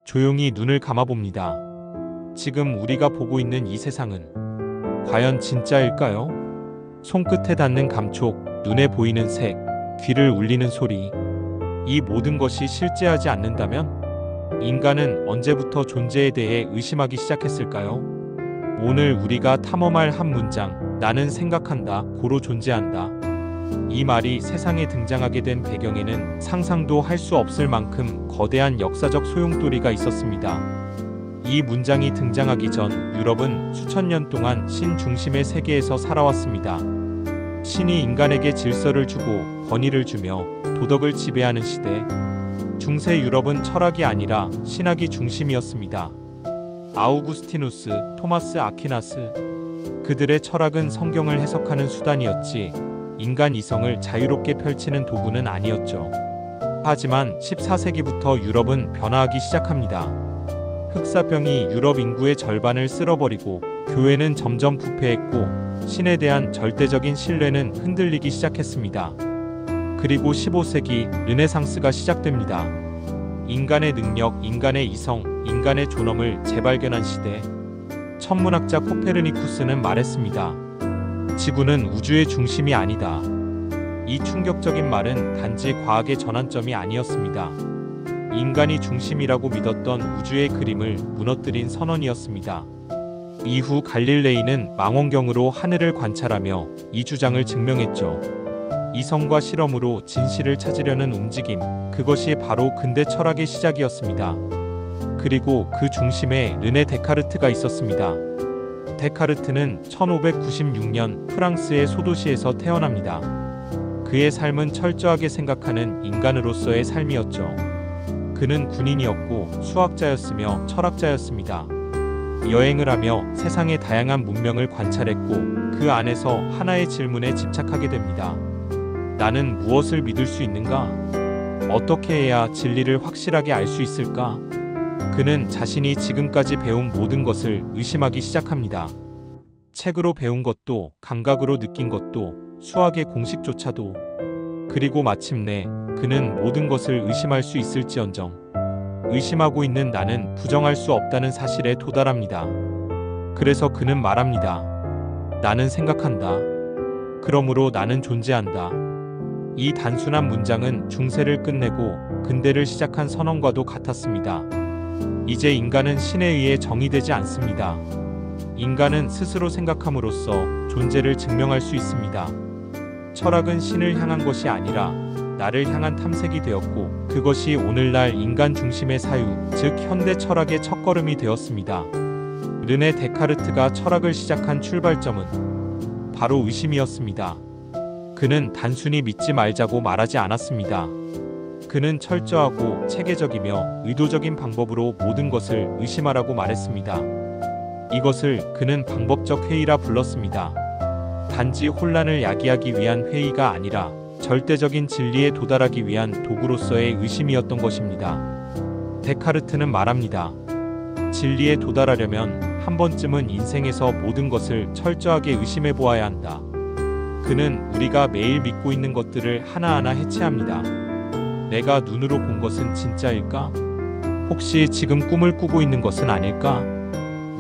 조용히 눈을 감아봅니다. 지금 우리가 보고 있는 이 세상은 과연 진짜일까요? 손끝에 닿는 감촉, 눈에 보이는 색, 귀를 울리는 소리. 이 모든 것이 실제하지 않는다면 인간은 언제부터 존재에 대해 의심하기 시작했을까요? 오늘 우리가 탐험할 한 문장, 나는 생각한다, 고로 존재한다. 이 말이 세상에 등장하게 된 배경에는 상상도 할 수 없을 만큼 거대한 역사적 소용돌이가 있었습니다. 이 문장이 등장하기 전 유럽은 수천 년 동안 신 중심의 세계에서 살아왔습니다. 신이 인간에게 질서를 주고 권위를 주며 도덕을 지배하는 시대. 중세 유럽은 철학이 아니라 신학이 중심이었습니다. 아우구스티누스, 토마스 아퀴나스. 그들의 철학은 성경을 해석하는 수단이었지 인간 이성을 자유롭게 펼치는 도구는 아니었죠. 하지만 14세기부터 유럽은 변화하기 시작합니다. 흑사병이 유럽 인구의 절반을 쓸어버리고 교회는 점점 부패했고 신에 대한 절대적인 신뢰는 흔들리기 시작했습니다. 그리고 15세기 르네상스가 시작됩니다. 인간의 능력, 인간의 이성, 인간의 존엄을 재발견한 시대. 천문학자 코페르니쿠스는 말했습니다. 지구는 우주의 중심이 아니다. 이 충격적인 말은 단지 과학의 전환점이 아니었습니다. 인간이 중심이라고 믿었던 우주의 그림을 무너뜨린 선언이었습니다. 이후 갈릴레이는 망원경으로 하늘을 관찰하며 이 주장을 증명했죠. 이성과 실험으로 진실을 찾으려는 움직임, 그것이 바로 근대 철학의 시작이었습니다. 그리고 그 중심에 르네 데카르트가 있었습니다. 데카르트는 1596년 프랑스의 소도시에서 태어납니다. 그의 삶은 철저하게 생각하는 인간으로서의 삶이었죠. 그는 군인이었고 수학자였으며 철학자였습니다. 여행을 하며 세상의 다양한 문명을 관찰했고 그 안에서 하나의 질문에 집착하게 됩니다. 나는 무엇을 믿을 수 있는가? 어떻게 해야 진리를 확실하게 알 수 있을까? 그는 자신이 지금까지 배운 모든 것을 의심하기 시작합니다. 책으로 배운 것도, 감각으로 느낀 것도, 수학의 공식조차도. 그리고 마침내 그는 모든 것을 의심할 수 있을지언정 의심하고 있는 나는 부정할 수 없다는 사실에 도달합니다. 그래서 그는 말합니다. 나는 생각한다. 그러므로 나는 존재한다. 이 단순한 문장은 중세를 끝내고 근대를 시작한 선언과도 같았습니다. 이제 인간은 신에 의해 정의되지 않습니다. 인간은 스스로 생각함으로써 존재를 증명할 수 있습니다. 철학은 신을 향한 것이 아니라 나를 향한 탐색이 되었고 그것이 오늘날 인간 중심의 사유, 즉 현대 철학의 첫걸음이 되었습니다. 르네 데카르트가 철학을 시작한 출발점은 바로 의심이었습니다. 그는 단순히 믿지 말자고 말하지 않았습니다. 그는 철저하고 체계적이며 의도적인 방법으로 모든 것을 의심하라고 말했습니다. 이것을 그는 방법적 회의라 불렀습니다. 단지 혼란을 야기하기 위한 회의가 아니라 절대적인 진리에 도달하기 위한 도구로서의 의심이었던 것입니다. 데카르트는 말합니다. 진리에 도달하려면 한 번쯤은 인생에서 모든 것을 철저하게 의심해 보아야 한다. 그는 우리가 매일 믿고 있는 것들을 하나하나 해체합니다. 내가 눈으로 본 것은 진짜일까? 혹시 지금 꿈을 꾸고 있는 것은 아닐까?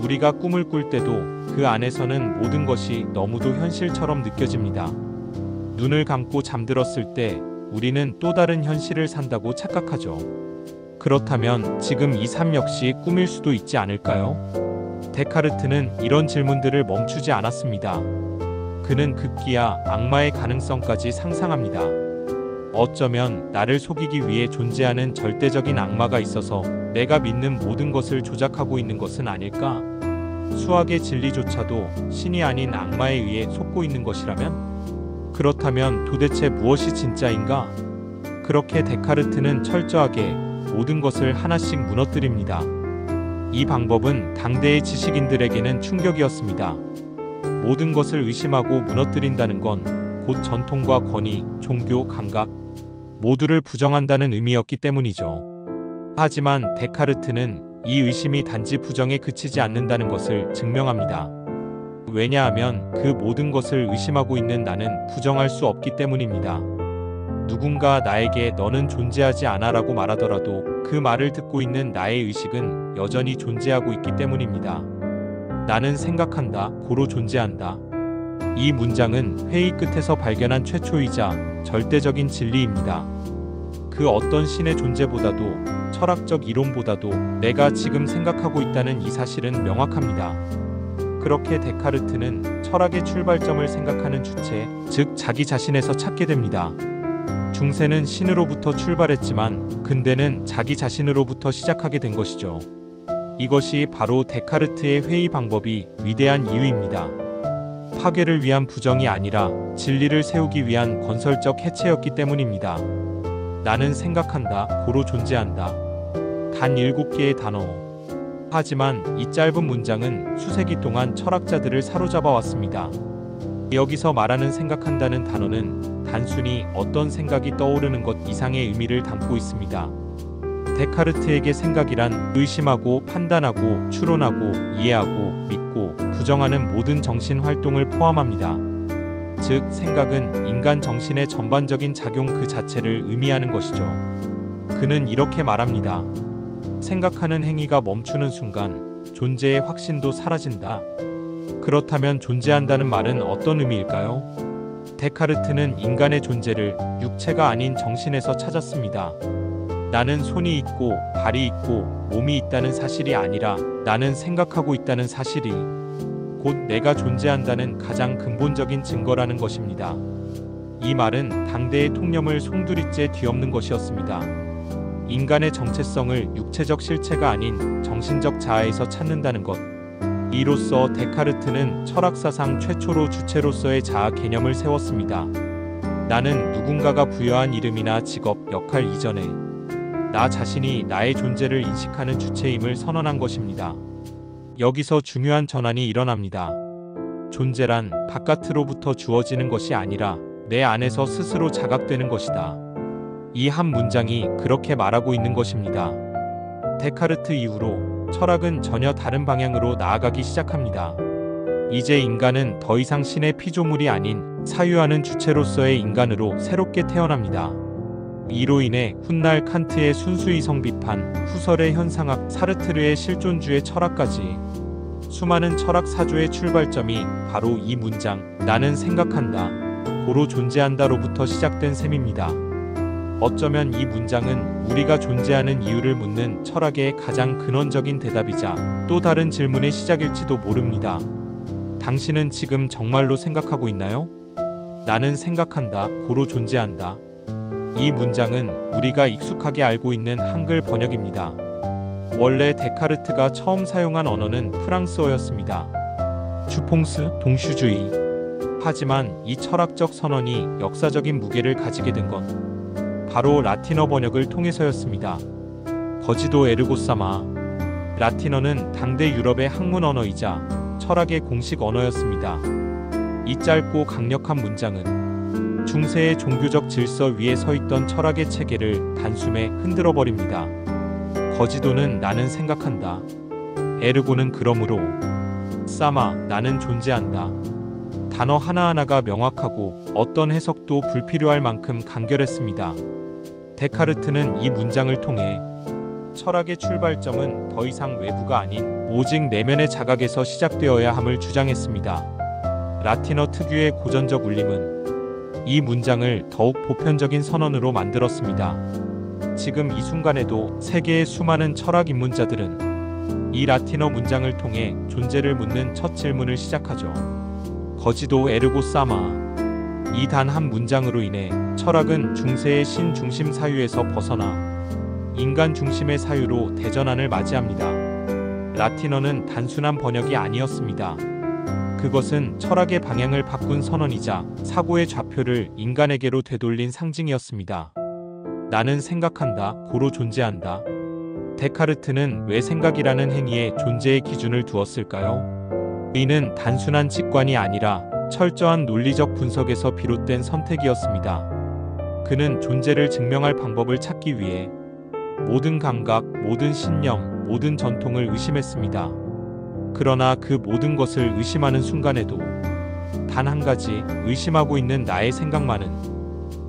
우리가 꿈을 꿀 때도 그 안에서는 모든 것이 너무도 현실처럼 느껴집니다. 눈을 감고 잠들었을 때 우리는 또 다른 현실을 산다고 착각하죠. 그렇다면 지금 이 삶 역시 꿈일 수도 있지 않을까요? 데카르트는 이런 질문들을 멈추지 않았습니다. 그는 극기야 악마의 가능성까지 상상합니다. 어쩌면 나를 속이기 위해 존재하는 절대적인 악마가 있어서 내가 믿는 모든 것을 조작하고 있는 것은 아닐까? 수학의 진리조차도 신이 아닌 악마에 의해 속고 있는 것이라면? 그렇다면 도대체 무엇이 진짜인가? 그렇게 데카르트는 철저하게 모든 것을 하나씩 무너뜨립니다. 이 방법은 당대의 지식인들에게는 충격이었습니다. 모든 것을 의심하고 무너뜨린다는 건 곧 전통과 권위, 종교, 감각 모두를 부정한다는 의미였기 때문이죠. 하지만 데카르트는 이 의심이 단지 부정에 그치지 않는다는 것을 증명합니다. 왜냐하면 그 모든 것을 의심하고 있는 나는 부정할 수 없기 때문입니다. 누군가 나에게 너는 존재하지 않아라고 말하더라도 그 말을 듣고 있는 나의 의식은 여전히 존재하고 있기 때문입니다. 나는 생각한다, 고로 존재한다. 이 문장은 회의 끝에서 발견한 최초이자 절대적인 진리입니다. 그 어떤 신의 존재보다도 철학적 이론보다도 내가 지금 생각하고 있다는 이 사실은 명확합니다. 그렇게 데카르트는 철학의 출발점을 생각하는 주체, 즉 자기 자신에서 찾게 됩니다. 중세는 신으로부터 출발했지만 근대는 자기 자신으로부터 시작하게 된 것이죠. 이것이 바로 데카르트의 회의 방법이 위대한 이유입니다. 파괴를 위한 부정이 아니라 진리를 세우기 위한 건설적 해체였기 때문입니다. 나는 생각한다, 고로 존재한다. 단 7개의 단어. 하지만 이 짧은 문장은 수세기 동안 철학자들을 사로잡아 왔습니다. 여기서 말하는 생각한다는 단어는 단순히 어떤 생각이 떠오르는 것 이상의 의미를 담고 있습니다. 데카르트에게 생각이란 의심하고 판단하고 추론하고 이해하고 믿고 부정하는 모든 정신 활동을 포함합니다. 즉 생각은 인간 정신의 전반적인 작용 그 자체를 의미하는 것이죠. 그는 이렇게 말합니다. 생각하는 행위가 멈추는 순간 존재의 확신도 사라진다. 그렇다면 존재한다는 말은 어떤 의미일까요? 데카르트는 인간의 존재를 육체가 아닌 정신에서 찾았습니다. 나는 손이 있고 발이 있고 몸이 있다는 사실이 아니라 나는 생각하고 있다는 사실이 곧 내가 존재한다는 가장 근본적인 증거라는 것입니다. 이 말은 당대의 통념을 송두리째 뒤엎는 것이었습니다. 인간의 정체성을 육체적 실체가 아닌 정신적 자아에서 찾는다는 것. 이로써 데카르트는 철학사상 최초로 주체로서의 자아 개념을 세웠습니다. 나는 누군가가 부여한 이름이나 직업, 역할 이전에 나 자신이 나의 존재를 인식하는 주체임을 선언한 것입니다. 여기서 중요한 전환이 일어납니다. 존재란 바깥으로부터 주어지는 것이 아니라 내 안에서 스스로 자각되는 것이다. 이 한 문장이 그렇게 말하고 있는 것입니다. 데카르트 이후로 철학은 전혀 다른 방향으로 나아가기 시작합니다. 이제 인간은 더 이상 신의 피조물이 아닌 사유하는 주체로서의 인간으로 새롭게 태어납니다. 이로 인해 훗날 칸트의 순수이성 비판, 후설의 현상학, 사르트르의 실존주의 철학까지 수많은 철학 사조의 출발점이 바로 이 문장 나는 생각한다, 고로 존재한다로부터 시작된 셈입니다. 어쩌면 이 문장은 우리가 존재하는 이유를 묻는 철학의 가장 근원적인 대답이자 또 다른 질문의 시작일지도 모릅니다. 당신은 지금 정말로 생각하고 있나요? 나는 생각한다, 고로 존재한다. 이 문장은 우리가 익숙하게 알고 있는 한글 번역입니다. 원래 데카르트가 처음 사용한 언어는 프랑스어였습니다. 슈퐁스, 동슈주의. 하지만 이 철학적 선언이 역사적인 무게를 가지게 된 건 바로 라틴어 번역을 통해서였습니다. 거지도 에르고사마. 라틴어는 당대 유럽의 학문 언어이자 철학의 공식 언어였습니다. 이 짧고 강력한 문장은 중세의 종교적 질서 위에 서 있던 철학의 체계를 단숨에 흔들어 버립니다. 거지도는 나는 생각한다. 에르고는 그러므로. 사마, 나는 존재한다. 단어 하나하나가 명확하고 어떤 해석도 불필요할 만큼 간결했습니다. 데카르트는 이 문장을 통해 철학의 출발점은 더 이상 외부가 아닌 오직 내면의 자각에서 시작되어야 함을 주장했습니다. 라틴어 특유의 고전적 울림은 이 문장을 더욱 보편적인 선언으로 만들었습니다. 지금 이 순간에도 세계의 수많은 철학 입문자들은 이 라틴어 문장을 통해 존재를 묻는 첫 질문을 시작하죠. 거지도 에르고 사마. 이 단 한 문장으로 인해 철학은 중세의 신 중심 사유에서 벗어나 인간 중심의 사유로 대전환을 맞이합니다. 라틴어는 단순한 번역이 아니었습니다. 그것은 철학의 방향을 바꾼 선언이자 사고의 좌표를 인간에게로 되돌린 상징이었습니다. 나는 생각한다, 고로 존재한다. 데카르트는 왜 생각이라는 행위에 존재의 기준을 두었을까요? 이는 단순한 직관이 아니라 철저한 논리적 분석에서 비롯된 선택이었습니다. 그는 존재를 증명할 방법을 찾기 위해 모든 감각, 모든 신념, 모든 전통을 의심했습니다. 그러나 그 모든 것을 의심하는 순간에도 단 한 가지 의심하고 있는 나의 생각만은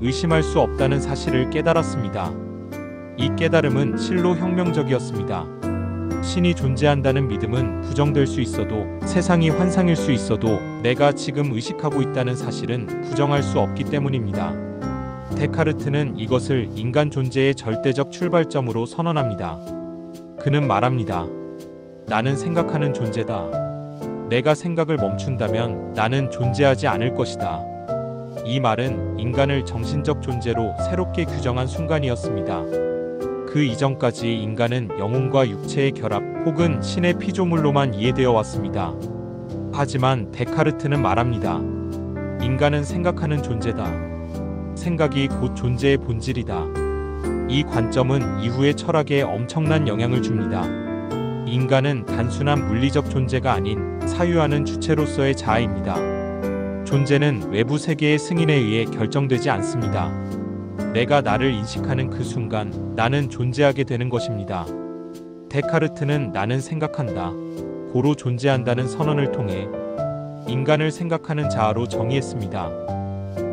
의심할 수 없다는 사실을 깨달았습니다. 이 깨달음은 실로 혁명적이었습니다. 신이 존재한다는 믿음은 부정될 수 있어도, 세상이 환상일 수 있어도 내가 지금 의식하고 있다는 사실은 부정할 수 없기 때문입니다. 데카르트는 이것을 인간 존재의 절대적 출발점으로 선언합니다. 그는 말합니다. 나는 생각하는 존재다. 내가 생각을 멈춘다면 나는 존재하지 않을 것이다. 이 말은 인간을 정신적 존재로 새롭게 규정한 순간이었습니다. 그 이전까지 인간은 영혼과 육체의 결합 혹은 신의 피조물로만 이해되어 왔습니다. 하지만 데카르트는 말합니다. 인간은 생각하는 존재다. 생각이 곧 존재의 본질이다. 이 관점은 이후의 철학에 엄청난 영향을 줍니다. 인간은 단순한 물리적 존재가 아닌 사유하는 주체로서의 자아입니다. 존재는 외부 세계의 승인에 의해 결정되지 않습니다. 내가 나를 인식하는 그 순간 나는 존재하게 되는 것입니다. 데카르트는 나는 생각한다, 고로 존재한다는 선언을 통해 인간을 생각하는 자아로 정의했습니다.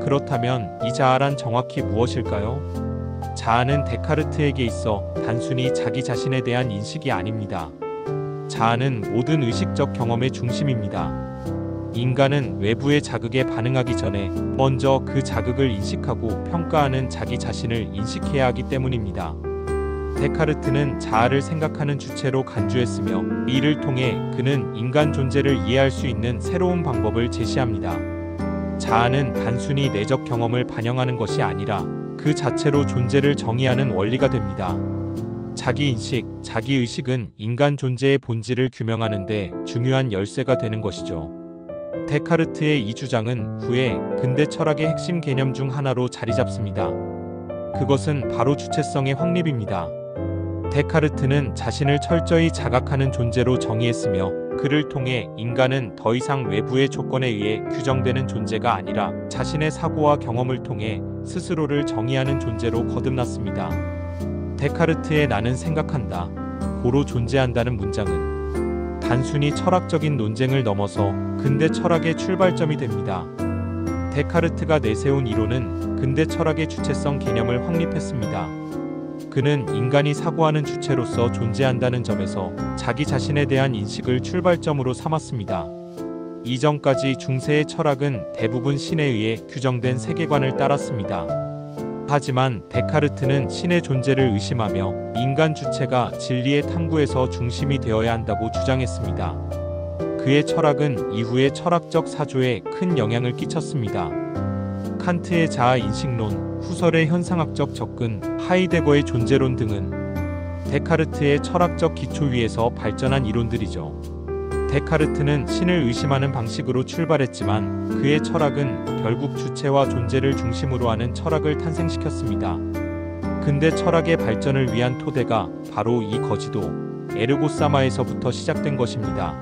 그렇다면 이 자아란 정확히 무엇일까요? 자아는 데카르트에게 있어 단순히 자기 자신에 대한 인식이 아닙니다. 자아는 모든 의식적 경험의 중심입니다. 인간은 외부의 자극에 반응하기 전에 먼저 그 자극을 인식하고 평가하는 자기 자신을 인식해야 하기 때문입니다. 데카르트는 자아를 생각하는 주체로 간주했으며 이를 통해 그는 인간 존재를 이해할 수 있는 새로운 방법을 제시합니다. 자아는 단순히 내적 경험을 반영하는 것이 아니라 그 자체로 존재를 정의하는 원리가 됩니다. 자기인식, 자기의식은 인간 존재의 본질을 규명하는 데 중요한 열쇠가 되는 것이죠. 데카르트의 이 주장은 후에 근대 철학의 핵심 개념 중 하나로 자리 잡습니다. 그것은 바로 주체성의 확립입니다. 데카르트는 자신을 철저히 자각하는 존재로 정의했으며 그를 통해 인간은 더 이상 외부의 조건에 의해 규정되는 존재가 아니라 자신의 사고와 경험을 통해 스스로를 정의하는 존재로 거듭났습니다. 데카르트의 나는 생각한다, 고로 존재한다는 문장은 단순히 철학적인 논쟁을 넘어서 근대 철학의 출발점이 됩니다. 데카르트가 내세운 이론은 근대 철학의 주체성 개념을 확립했습니다. 그는 인간이 사고하는 주체로서 존재한다는 점에서 자기 자신에 대한 인식을 출발점으로 삼았습니다. 이전까지 중세의 철학은 대부분 신에 의해 규정된 세계관을 따랐습니다. 하지만 데카르트는 신의 존재를 의심하며 인간 주체가 진리의 탐구에서 중심이 되어야 한다고 주장했습니다. 그의 철학은 이후의 철학적 사조에 큰 영향을 끼쳤습니다. 칸트의 자아 인식론, 후설의 현상학적 접근, 하이데거의 존재론 등은 데카르트의 철학적 기초 위에서 발전한 이론들이죠. 데카르트는 신을 의심하는 방식으로 출발했지만 그의 철학은 결국 주체와 존재를 중심으로 하는 철학을 탄생시켰습니다. 근대 철학의 발전을 위한 토대가 바로 이 거지도 에르고사마에서부터 시작된 것입니다.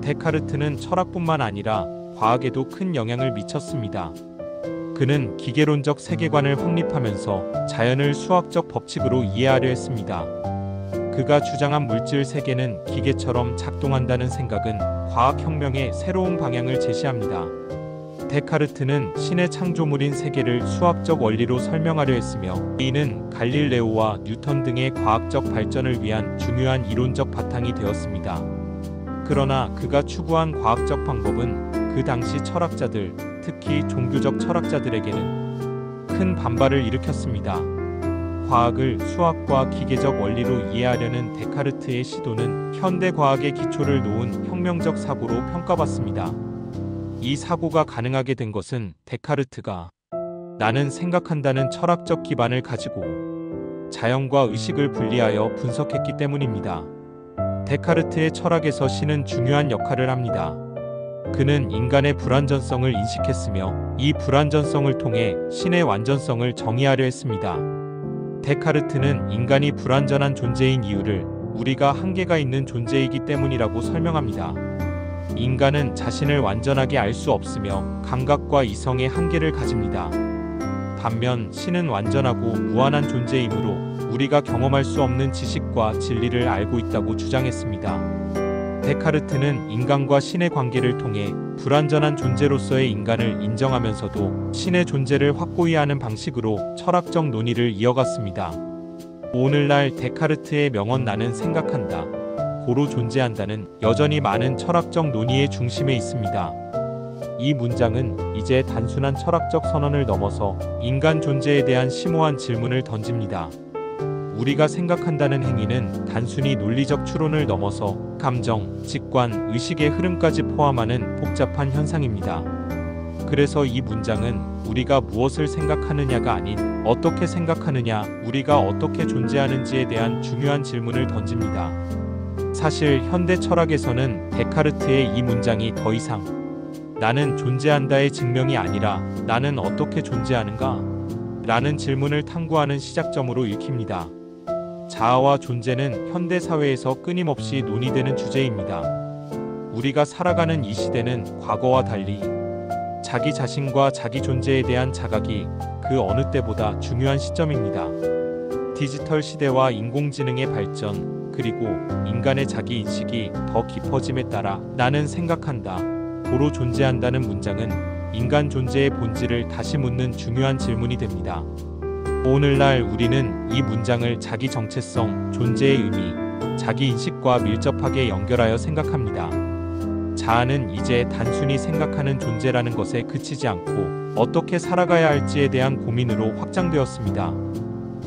데카르트는 철학뿐만 아니라 과학에도 큰 영향을 미쳤습니다. 그는 기계론적 세계관을 확립하면서 자연을 수학적 법칙으로 이해하려 했습니다. 그가 주장한 물질 세계는 기계처럼 작동한다는 생각은 과학혁명의 새로운 방향을 제시합니다. 데카르트는 신의 창조물인 세계를 수학적 원리로 설명하려 했으며 이는 갈릴레오와 뉴턴 등의 과학적 발전을 위한 중요한 이론적 바탕이 되었습니다. 그러나 그가 추구한 과학적 방법은 그 당시 철학자들, 특히 종교적 철학자들에게는 큰 반발을 일으켰습니다. 과학을 수학과 기계적 원리로 이해하려는 데카르트의 시도는 현대 과학의 기초를 놓은 혁명적 사고로 평가받습니다. 이 사고가 가능하게 된 것은 데카르트가 나는 생각한다는 철학적 기반을 가지고 자연과 의식을 분리하여 분석했기 때문입니다. 데카르트의 철학에서 신은 중요한 역할을 합니다. 그는 인간의 불완전성을 인식했으며 이 불완전성을 통해 신의 완전성을 정의하려 했습니다. 데카르트는 인간이 불완전한 존재인 이유를 우리가 한계가 있는 존재이기 때문이라고 설명합니다. 인간은 자신을 완전하게 알 수 없으며 감각과 이성의 한계를 가집니다. 반면 신은 완전하고 무한한 존재이므로 우리가 경험할 수 없는 지식과 진리를 알고 있다고 주장했습니다. 데카르트는 인간과 신의 관계를 통해 불완전한 존재로서의 인간을 인정하면서도 신의 존재를 확고히 하는 방식으로 철학적 논의를 이어갔습니다. 오늘날 데카르트의 명언 나는 생각한다, 고로 존재한다는 여전히 많은 철학적 논의의 중심에 있습니다. 이 문장은 이제 단순한 철학적 선언을 넘어서 인간 존재에 대한 심오한 질문을 던집니다. 우리가 생각한다는 행위는 단순히 논리적 추론을 넘어서 감정, 직관, 의식의 흐름까지 포함하는 복잡한 현상입니다. 그래서 이 문장은 우리가 무엇을 생각하느냐가 아닌 어떻게 생각하느냐, 우리가 어떻게 존재하는지에 대한 중요한 질문을 던집니다. 사실 현대 철학에서는 데카르트의 이 문장이 더 이상 나는 존재한다의 증명이 아니라 나는 어떻게 존재하는가? 라는 질문을 탐구하는 시작점으로 읽힙니다. 자아와 존재는 현대 사회에서 끊임없이 논의되는 주제입니다. 우리가 살아가는 이 시대는 과거와 달리 자기 자신과 자기 존재에 대한 자각이 그 어느 때보다 중요한 시점입니다. 디지털 시대와 인공지능의 발전, 그리고 인간의 자기 인식이 더 깊어짐에 따라 나는 생각한다, 고로 존재한다는 문장은 인간 존재의 본질을 다시 묻는 중요한 질문이 됩니다. 오늘날 우리는 이 문장을 자기 정체성, 존재의 의미, 자기 인식과 밀접하게 연결하여 생각합니다. 자아는 이제 단순히 생각하는 존재라는 것에 그치지 않고 어떻게 살아가야 할지에 대한 고민으로 확장되었습니다.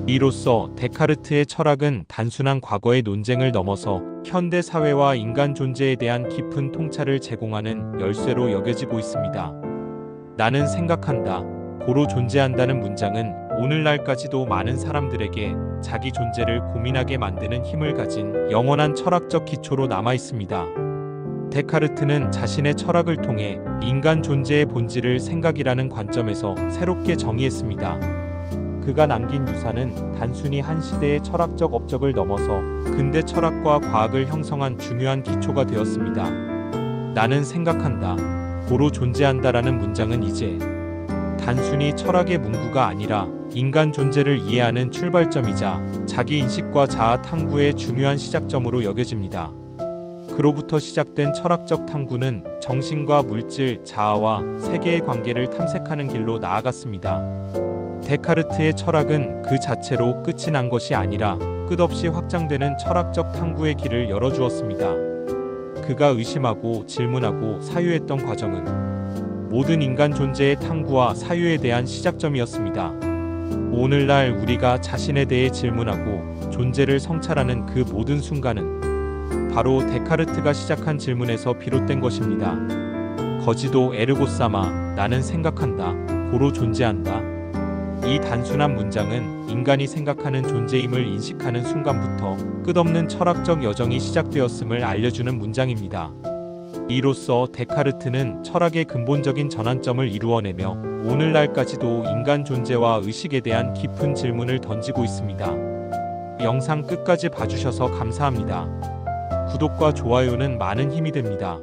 이로써 데카르트의 철학은 단순한 과거의 논쟁을 넘어서 현대 사회와 인간 존재에 대한 깊은 통찰을 제공하는 열쇠로 여겨지고 있습니다. 나는 생각한다, 고로 존재한다는 문장은 오늘날까지도 많은 사람들에게 자기 존재를 고민하게 만드는 힘을 가진 영원한 철학적 기초로 남아 있습니다. 데카르트는 자신의 철학을 통해 인간 존재의 본질을 생각이라는 관점에서 새롭게 정의했습니다. 그가 남긴 유산은 단순히 한 시대의 철학적 업적을 넘어서 근대 철학과 과학을 형성한 중요한 기초가 되었습니다. 나는 생각한다, 고로 존재한다라는 문장은 이제 단순히 철학의 문구가 아니라 인간 존재를 이해하는 출발점이자 자기 인식과 자아 탐구의 중요한 시작점으로 여겨집니다. 그로부터 시작된 철학적 탐구는 정신과 물질, 자아와 세계의 관계를 탐색하는 길로 나아갔습니다. 데카르트의 철학은 그 자체로 끝이 난 것이 아니라 끝없이 확장되는 철학적 탐구의 길을 열어주었습니다. 그가 의심하고 질문하고 사유했던 과정은 모든 인간 존재의 탐구와 사유에 대한 시작점이었습니다. 오늘날 우리가 자신에 대해 질문하고 존재를 성찰하는 그 모든 순간은 바로 데카르트가 시작한 질문에서 비롯된 것입니다. 거지도 에르고사마, 나는 생각한다, 고로 존재한다. 이 단순한 문장은 인간이 생각하는 존재임을 인식하는 순간부터 끝없는 철학적 여정이 시작되었음을 알려주는 문장입니다. 이로써 데카르트는 철학의 근본적인 전환점을 이루어내며 오늘날까지도 인간 존재와 의식에 대한 깊은 질문을 던지고 있습니다. 영상 끝까지 봐주셔서 감사합니다. 구독과 좋아요는 많은 힘이 됩니다.